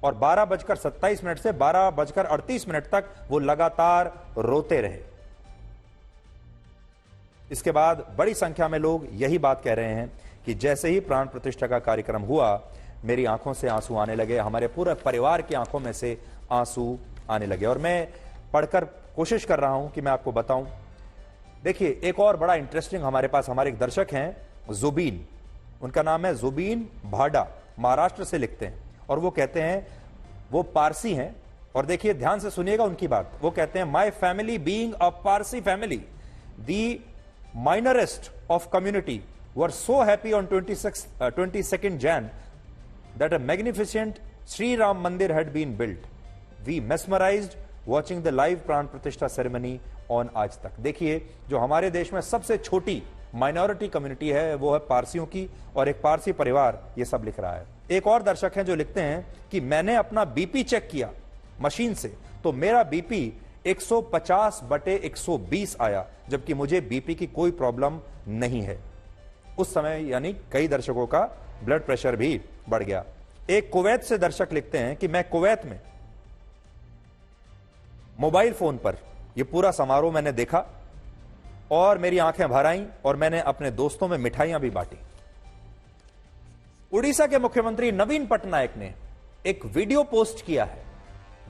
और 12:27 से 12:38 तक वो लगातार रोते रहे। इसके बाद बड़ी संख्या में लोग यही बात कह रहे हैं कि जैसे ही प्राण प्रतिष्ठा का कार्यक्रम हुआ, मेरी आंखों से आंसू आने लगे, हमारे पूरे परिवार की आंखों में से आंसू आने लगे। और मैं पढ़कर कोशिश कर रहा हूं कि मैं आपको बताऊं। देखिए, एक और बड़ा इंटरेस्टिंग हमारे पास हमारे एक दर्शक हैं जुबीन, उनका नाम है जुबीन भाडा, महाराष्ट्र से लिखते हैं और वो कहते हैं, वो पारसी हैं और देखिए ध्यान से सुनिएगा उनकी बात। वो कहते हैं, my family being a Parsi family, the minorest of community were so happy on 22nd Jan that a magnificent Sri Ram Mandir had been built. We mesmerized watching the live प्राण प्रतिष्ठा सेरेमनी ऑन आज तक। देखिए, जो हमारे देश में सबसे छोटी माइनॉरिटी कम्युनिटी है वो है पारसियों की, और एक पारसी परिवार ये सब लिख रहा है। एक और दर्शक हैं जो लिखते हैं कि मैंने अपना बीपी चेक किया मशीन से, तो मेरा बीपी 150/120 आया, जबकि मुझे बीपी की कोई प्रॉब्लम नहीं है। उस समय यानी कई दर्शकों का ब्लड प्रेशर भी बढ़ गया। एक कुवैत से दर्शक लिखते हैं कि मैं कुवैत में मोबाइल फोन पर यह पूरा समारोह मैंने देखा और मेरी आंखें भर आईं और मैंने अपने दोस्तों में मिठाइयां भी बांटी। उड़ीसा के मुख्यमंत्री नवीन पटनायक ने एक वीडियो पोस्ट किया है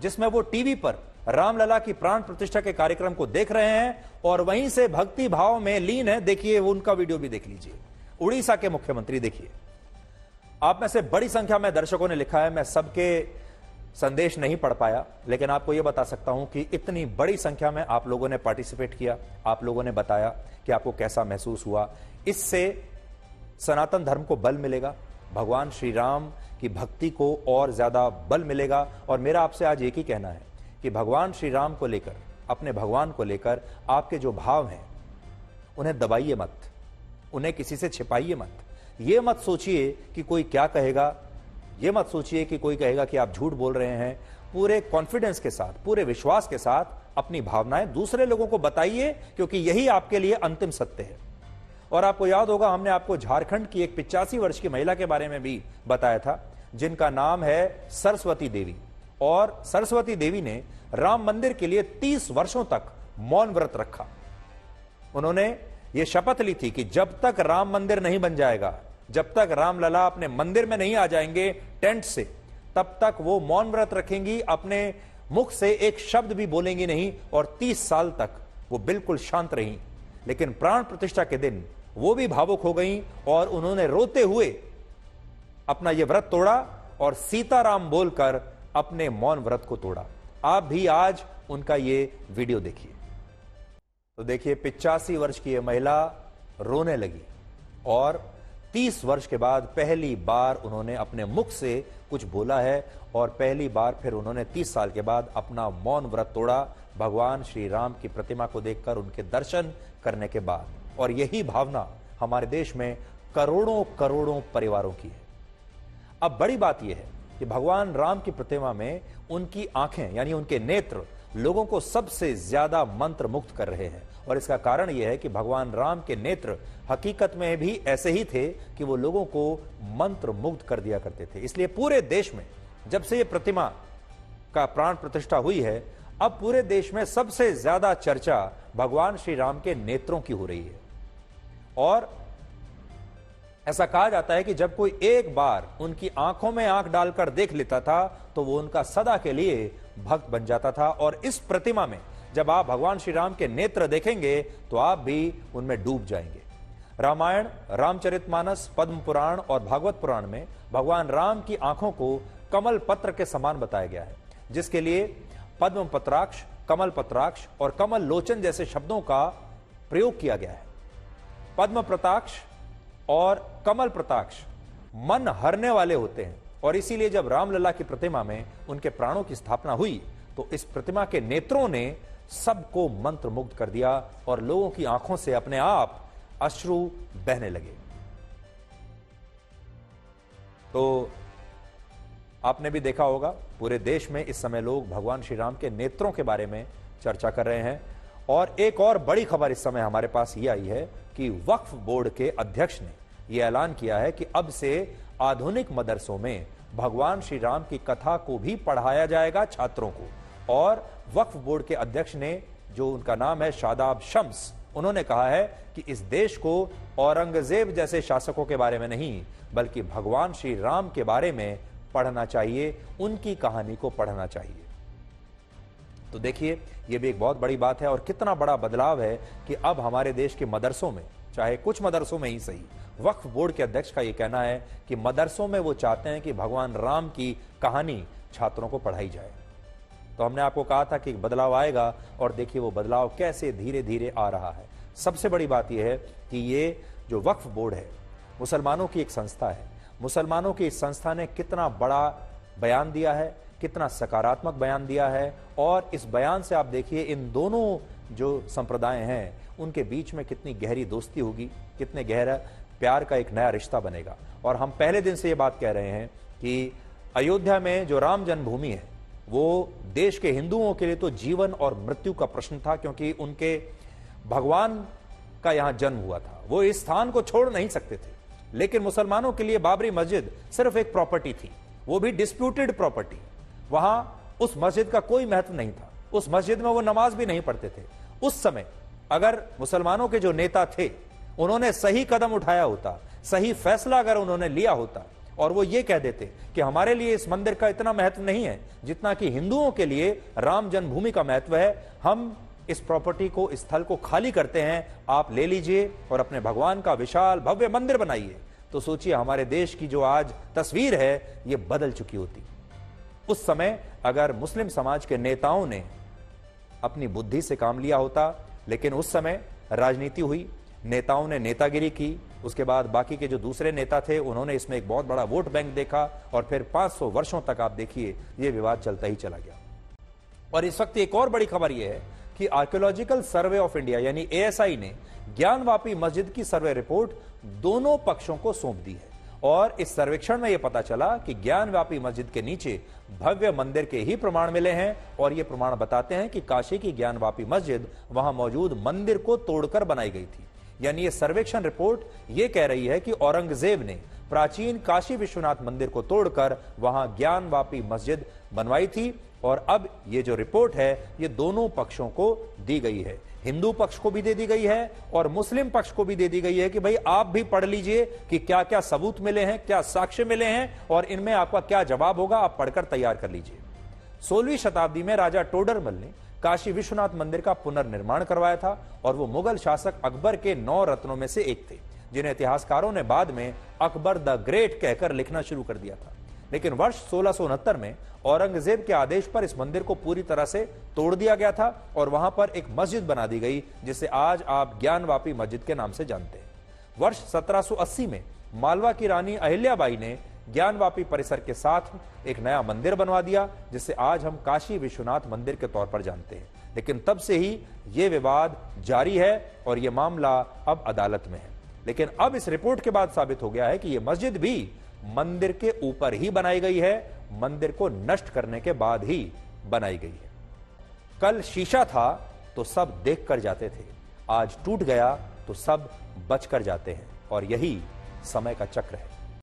जिसमें वो टीवी पर रामलला की प्राण प्रतिष्ठा के कार्यक्रम को देख रहे हैं और वहीं से भक्ति भाव में लीन है। देखिए, वो उनका वीडियो भी देख लीजिए। उड़ीसा के मुख्यमंत्री, देखिए। आप में से बड़ी संख्या में दर्शकों ने लिखा है, मैं सबके संदेश नहीं पढ़ पाया, लेकिन आपको यह बता सकता हूं कि इतनी बड़ी संख्या में आप लोगों ने पार्टिसिपेट किया, आप लोगों ने बताया कि आपको कैसा महसूस हुआ। इससे सनातन धर्म को बल मिलेगा, भगवान श्री राम की भक्ति को और ज्यादा बल मिलेगा। और मेरा आपसे आज एक ही कहना है कि भगवान श्री राम को लेकर, अपने भगवान को लेकर आपके जो भाव हैं उन्हें दबाइए मत, उन्हें किसी से छिपाइए मत। ये मत सोचिए कि कोई क्या कहेगा, ये मत सोचिए कि कोई कहेगा कि आप झूठ बोल रहे हैं। पूरे कॉन्फिडेंस के साथ, पूरे विश्वास के साथ अपनी भावनाएं दूसरे लोगों को बताइए, क्योंकि यही आपके लिए अंतिम सत्य है। और आपको याद होगा, हमने आपको झारखंड की एक 85 वर्ष की महिला के बारे में भी बताया था, जिनका नाम है सरस्वती देवी। और सरस्वती देवी ने राम मंदिर के लिए 30 वर्षों तक मौन व्रत रखा। उन्होंने ये शपथ ली थी कि जब तक राम मंदिर नहीं बन जाएगा, जब तक रामलला अपने मंदिर में नहीं आ जाएंगे टेंट से, तब तक वो मौन व्रत रखेंगी, अपने मुख से एक शब्द भी बोलेंगी नहीं। और 30 साल तक वो बिल्कुल शांत रहीं। लेकिन प्राण प्रतिष्ठा के दिन वो भी भावुक हो गईं और उन्होंने रोते हुए अपना ये व्रत तोड़ा और सीताराम बोलकर अपने मौन व्रत को तोड़ा। आप भी आज उनका ये वीडियो देखिए। तो देखिए, 85 वर्ष की ये महिला रोने लगी और 30 वर्ष के बाद पहली बार उन्होंने अपने मुख से कुछ बोला है और पहली बार फिर उन्होंने 30 साल के बाद अपना मौन व्रत तोड़ा, भगवान श्री राम की प्रतिमा को देखकर, उनके दर्शन करने के बाद। और यही भावना हमारे देश में करोड़ों करोड़ों परिवारों की है। अब बड़ी बात यह है कि भगवान राम की प्रतिमा में उनकी आंखें यानी उनके नेत्र लोगों को सबसे ज्यादा मंत्र मुक्त कर रहे हैं। और इसका कारण यह है कि भगवान राम के नेत्र हकीकत में भी ऐसे ही थे कि वो लोगों को मंत्र मुग्ध कर दिया करते थे। इसलिए पूरे देश में जब से ये प्रतिमा का प्राण प्रतिष्ठा हुई है, अब पूरे देश में सबसे ज्यादा चर्चा भगवान श्री राम के नेत्रों की हो रही है। और ऐसा कहा जाता है कि जब कोई एक बार उनकी आंखों में आंख डालकर देख लेता था तो वो उनका सदा के लिए भक्त बन जाता था। और इस प्रतिमा में जब आप भगवान श्री राम के नेत्र देखेंगे तो आप भी उनमें डूब जाएंगे। रामायण, रामचरितमानस, पद्म पुराण और भागवत पुराण में भगवान राम की आंखों को कमल पत्र के समान बताया गया है, जिसके लिए पद्म पत्राक्ष, कमल पत्राक्ष और कमल लोचन जैसे शब्दों का प्रयोग किया गया है। पद्म प्रताक्ष और कमल प्रताक्ष मन हरने वाले होते हैं और इसीलिए जब रामलला की प्रतिमा में उनके प्राणों की स्थापना हुई तो इस प्रतिमा के नेत्रों ने सबको मंत्र मुग्ध कर दिया और लोगों की आंखों से अपने आप अश्रु बहने लगे। तो आपने भी देखा होगा पूरे देश में इस समय लोग भगवान श्री राम के नेत्रों के बारे में चर्चा कर रहे हैं। और एक और बड़ी खबर इस समय हमारे पास ये आई है कि वक्फ बोर्ड के अध्यक्ष ने यह ऐलान किया है कि अब से आधुनिक मदरसों में भगवान श्री राम की कथा को भी पढ़ाया जाएगा छात्रों को। और वक्फ बोर्ड के अध्यक्ष ने, जो उनका नाम है शादाब शम्स, उन्होंने कहा है कि इस देश को औरंगजेब जैसे शासकों के बारे में नहीं बल्कि भगवान श्री राम के बारे में पढ़ना चाहिए, उनकी कहानी को पढ़ना चाहिए। तो देखिए, यह भी एक बहुत बड़ी बात है और कितना बड़ा बदलाव है कि अब हमारे देश के मदरसों में, चाहे कुछ मदरसों में ही सही, वक्फ बोर्ड के अध्यक्ष का यह कहना है कि मदरसों में वो चाहते हैं कि भगवान राम की कहानी छात्रों को पढ़ाई जाए। तो हमने आपको कहा था कि बदलाव आएगा और देखिए वो बदलाव कैसे धीरे धीरे आ रहा है। सबसे बड़ी बात यह है कि ये जो वक्फ बोर्ड है मुसलमानों की एक संस्था है। मुसलमानों की इस संस्था ने कितना बड़ा बयान दिया है, कितना सकारात्मक बयान दिया है और इस बयान से आप देखिए इन दोनों जो संप्रदाय हैं उनके बीच में कितनी गहरी दोस्ती होगी, कितने गहरा प्यार का एक नया रिश्ता बनेगा। और हम पहले दिन से ये बात कह रहे हैं कि अयोध्या में जो राम जन्मभूमि है वो देश के हिंदुओं के लिए तो जीवन और मृत्यु का प्रश्न था, क्योंकि उनके भगवान का यहां जन्म हुआ था, वो इस स्थान को छोड़ नहीं सकते थे। लेकिन मुसलमानों के लिए बाबरी मस्जिद सिर्फ एक प्रॉपर्टी थी, वो भी डिस्प्यूटेड प्रॉपर्टी। वहां उस मस्जिद का कोई महत्व नहीं था, उस मस्जिद में वो नमाज भी नहीं पढ़ते थे। उस समय अगर मुसलमानों के जो नेता थे उन्होंने सही कदम उठाया होता, सही फैसला अगर उन्होंने लिया होता और वो ये कह देते कि हमारे लिए इस मंदिर का इतना महत्व नहीं है जितना कि हिंदुओं के लिए राम जन्मभूमि का महत्व है, हम इस प्रॉपर्टी को, इस स्थल को खाली करते हैं, आप ले लीजिए और अपने भगवान का विशाल भव्य मंदिर बनाइए, तो सोचिए हमारे देश की जो आज तस्वीर है ये बदल चुकी होती। उस समय अगर मुस्लिम समाज के नेताओं ने अपनी बुद्धि से काम लिया होता, लेकिन उस समय राजनीति हुई, नेताओं ने नेतागिरी की, उसके बाद बाकी के जो दूसरे नेता थे उन्होंने इसमें एक बहुत बड़ा वोट बैंक देखा और फिर 500 वर्षों तक आप देखिए ये विवाद चलता ही चला गया। और इस वक्त एक और बड़ी खबर यह है कि आर्कियोलॉजिकल सर्वे ऑफ इंडिया यानी ASI ने ज्ञानवापी मस्जिद की सर्वे रिपोर्ट दोनों पक्षों को सौंप दी है। और इस सर्वेक्षण में यह पता चला कि ज्ञानवापी मस्जिद के नीचे भव्य मंदिर के ही प्रमाण मिले हैं और ये प्रमाण बताते हैं कि काशी की ज्ञानवापी मस्जिद वहां मौजूद मंदिर को तोड़कर बनाई गई थी। यानी ये सर्वेक्षण रिपोर्ट ये कह रही है कि औरंगजेब ने प्राचीन काशी विश्वनाथ मंदिर को तोड़कर वहां ज्ञानवापी मस्जिद बनवाई थी। और अब ये जो रिपोर्ट है ये दोनों पक्षों को दी गई है, हिंदू पक्ष को भी दे दी गई है और मुस्लिम पक्ष को भी दे दी गई है कि भाई आप भी पढ़ लीजिए कि क्या क्या सबूत मिले हैं, क्या साक्ष्य मिले हैं और इनमें आपका क्या जवाब होगा, आप पढ़कर तैयार कर लीजिए। 16वीं शताब्दी में राजा टोडरमल ने काशी विश्वनाथ मंदिर का पुनर्निर्माण करवाया था और वो मुगल शासक अकबर के 9 रत्नों में से एक थे, जिन्हें इतिहासकारों ने बाद में अकबर द ग्रेट कहकर लिखना शुरू कर दिया था। लेकिन वर्ष 1669 में औरंगजेब के आदेश पर इस मंदिर को पूरी तरह से तोड़ दिया गया था और वहां पर एक मस्जिद बना दी गई जिसे आज आप ज्ञानवापी मस्जिद के नाम से जानते हैं। वर्ष 1780 में मालवा की रानी अहिल्याबाई ने ज्ञानवापी परिसर के साथ एक नया मंदिर बनवा दिया जिसे आज हम काशी विश्वनाथ मंदिर के तौर पर जानते हैं। लेकिन तब से ही यह विवाद जारी है और यह मामला अब अदालत में है। लेकिन अब इस रिपोर्ट के बाद साबित हो गया है कि यह मस्जिद भी मंदिर के ऊपर ही बनाई गई है, मंदिर को नष्ट करने के बाद ही बनाई गई है। कल शीशा था तो सब देख कर जाते थे, आज टूट गया तो सब बच कर जाते हैं और यही समय का चक्र है।